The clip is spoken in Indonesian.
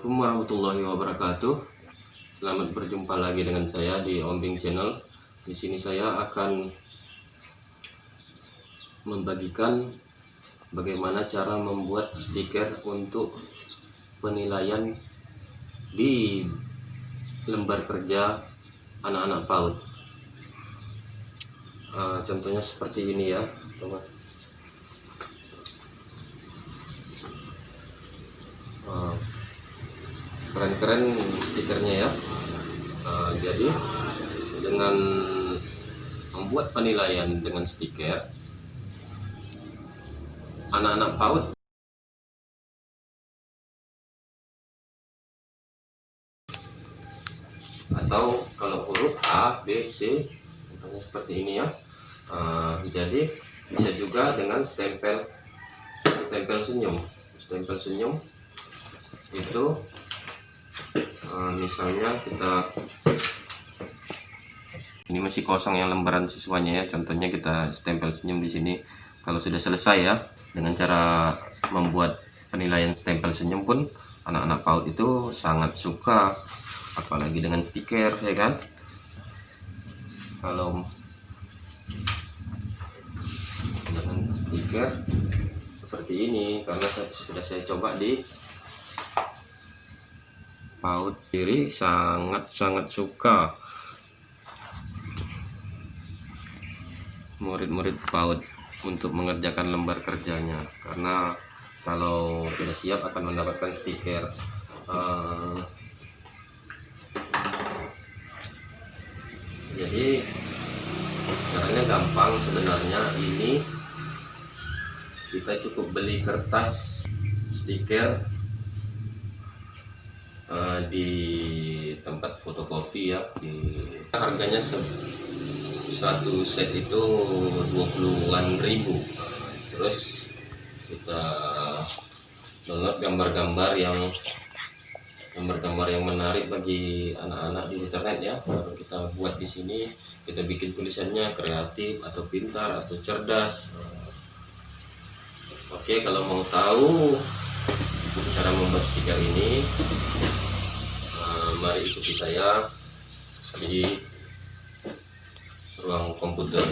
Assalamualaikum warahmatullahi wabarakatuh. Selamat berjumpa lagi dengan saya di Ombing Channel. Di sini saya akan membagikan bagaimana cara membuat stiker untuk penilaian di lembar kerja anak-anak PAUD. Contohnya seperti ini ya, teman. Keren-keren stikernya ya. Jadi dengan membuat penilaian dengan stiker, anak-anak PAUD atau kalau huruf A, B, C contohnya seperti ini ya. Jadi bisa juga dengan stempel senyum itu. Misalnya ini masih kosong yang lembaran siswanya ya, contohnya kita stempel senyum di sini. Kalau sudah selesai ya, dengan cara membuat penilaian stempel senyum pun anak-anak PAUD itu sangat suka, apalagi dengan stiker ya kan. Kalau dengan stiker seperti ini, karena sudah saya coba di PAUD diri, sangat suka murid-murid PAUD untuk mengerjakan lembar kerjanya, karena kalau sudah siap akan mendapatkan stiker. Jadi caranya gampang sebenarnya. Ini kita cukup beli kertas stiker di tempat fotokopi ya. Harganya satu set itu 20-an ribu. Terus kita download gambar-gambar yang menarik bagi anak-anak di internet ya. Lalu kita buat di sini, kita bikin tulisannya kreatif atau pintar atau cerdas. Oke, kalau mau tahu cara membuat stiker ini, mari ikuti saya di ruang komputer.